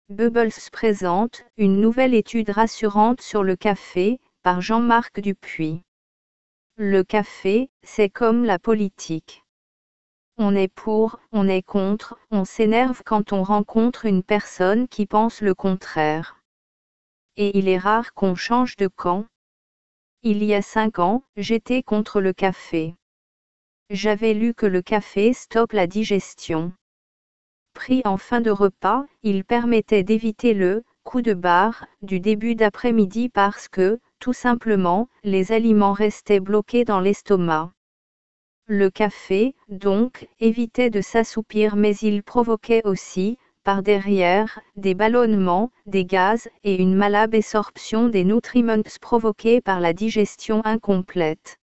Bubbles présente une nouvelle étude rassurante sur le café, par Jean-Marc Dupuis. Le café, c'est comme la politique. On est pour, on est contre, on s'énerve quand on rencontre une personne qui pense le contraire. Et il est rare qu'on change de camp. Il y a 5 ans, j'étais contre le café. J'avais lu que le café stoppe la digestion. Pris en fin de repas, il permettait d'éviter le coup de barre du début d'après-midi parce que, tout simplement, les aliments restaient bloqués dans l'estomac. Le café, donc, évitait de s'assoupir mais il provoquait aussi, par derrière, des ballonnements, des gaz et une malabsorption des nutriments provoqués par la digestion incomplète.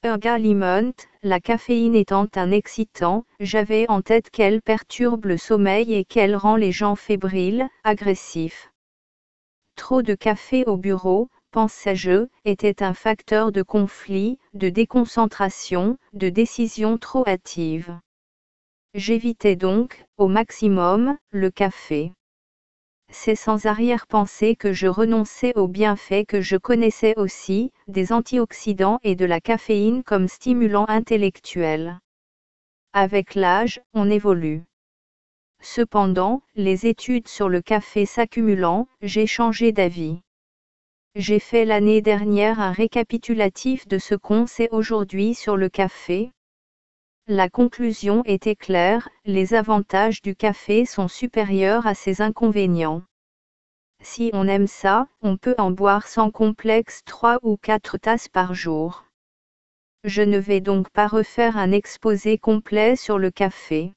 Ergaliment, la caféine étant un excitant, j'avais en tête qu'elle perturbe le sommeil et qu'elle rend les gens fébriles, agressifs. Trop de café au bureau, pensais-je, était un facteur de conflit, de déconcentration, de décision trop hâtive. J'évitais donc, au maximum, le café. C'est sans arrière-pensée que je renonçais aux bienfaits que je connaissais aussi, des antioxydants et de la caféine comme stimulant intellectuel. Avec l'âge, on évolue. Cependant, les études sur le café s'accumulant, j'ai changé d'avis. J'ai fait l'année dernière un récapitulatif de ce qu'on sait aujourd'hui sur le café. La conclusion était claire, les avantages du café sont supérieurs à ses inconvénients. Si on aime ça, on peut en boire sans complexe 3 ou 4 tasses par jour. Je ne vais donc pas refaire un exposé complet sur le café.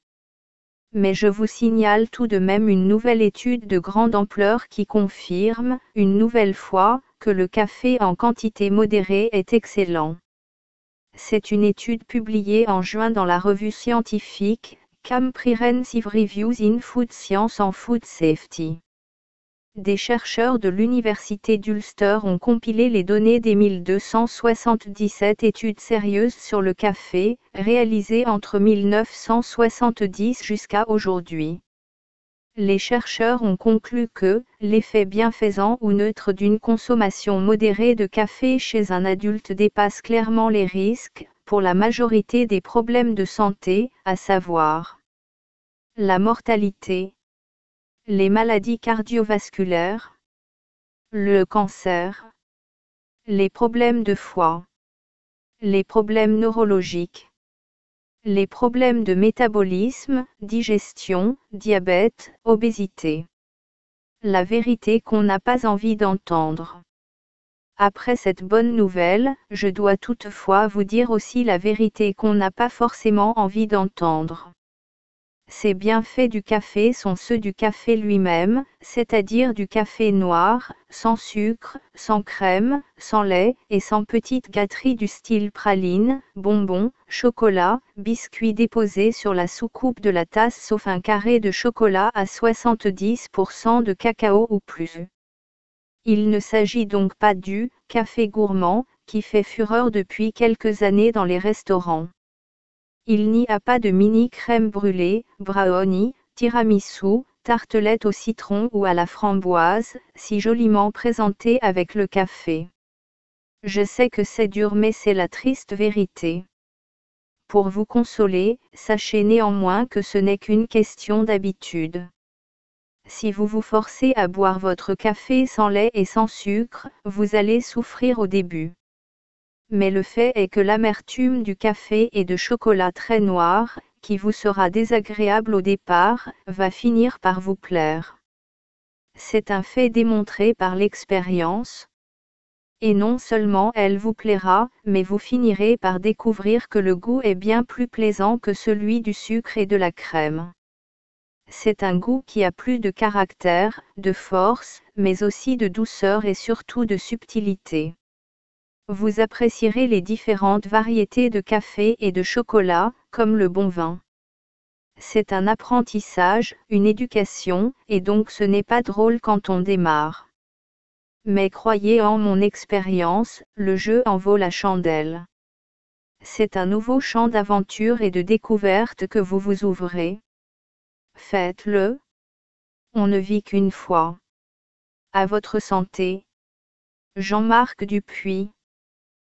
Mais je vous signale tout de même une nouvelle étude de grande ampleur qui confirme, une nouvelle fois, que le café en quantité modérée est excellent. C'est une étude publiée en juin dans la revue scientifique, Comprehensive Reviews in Food Science and Food Safety. Des chercheurs de l'université d'Ulster ont compilé les données des 1277 études sérieuses sur le café, réalisées entre 1970 jusqu'à aujourd'hui. Les chercheurs ont conclu que l'effet bienfaisant ou neutre d'une consommation modérée de café chez un adulte dépasse clairement les risques, pour la majorité des problèmes de santé, à savoir la mortalité, les maladies cardiovasculaires, le cancer, les problèmes de foie, les problèmes neurologiques, les problèmes de métabolisme, digestion, diabète, obésité. La vérité qu'on n'a pas envie d'entendre. Après cette bonne nouvelle, je dois toutefois vous dire aussi la vérité qu'on n'a pas forcément envie d'entendre. Ces bienfaits du café sont ceux du café lui-même, c'est-à-dire du café noir, sans sucre, sans crème, sans lait, et sans petites gâteries du style praline, bonbons, chocolat, biscuits déposés sur la soucoupe de la tasse sauf un carré de chocolat à 70% de cacao ou plus. Il ne s'agit donc pas du « café gourmand » qui fait fureur depuis quelques années dans les restaurants. Il n'y a pas de mini crème brûlée, brownie, tiramisu, tartelette au citron ou à la framboise, si joliment présentée avec le café. Je sais que c'est dur mais c'est la triste vérité. Pour vous consoler, sachez néanmoins que ce n'est qu'une question d'habitude. Si vous vous forcez à boire votre café sans lait et sans sucre, vous allez souffrir au début. Mais le fait est que l'amertume du café et de chocolat très noir, qui vous sera désagréable au départ, va finir par vous plaire. C'est un fait démontré par l'expérience. Et non seulement elle vous plaira, mais vous finirez par découvrir que le goût est bien plus plaisant que celui du sucre et de la crème. C'est un goût qui a plus de caractère, de force, mais aussi de douceur et surtout de subtilité. Vous apprécierez les différentes variétés de café et de chocolat, comme le bon vin. C'est un apprentissage, une éducation, et donc ce n'est pas drôle quand on démarre. Mais croyez en mon expérience, le jeu en vaut la chandelle. C'est un nouveau champ d'aventure et de découverte que vous vous ouvrez. Faites-le. On ne vit qu'une fois. À votre santé. Jean-Marc Dupuis.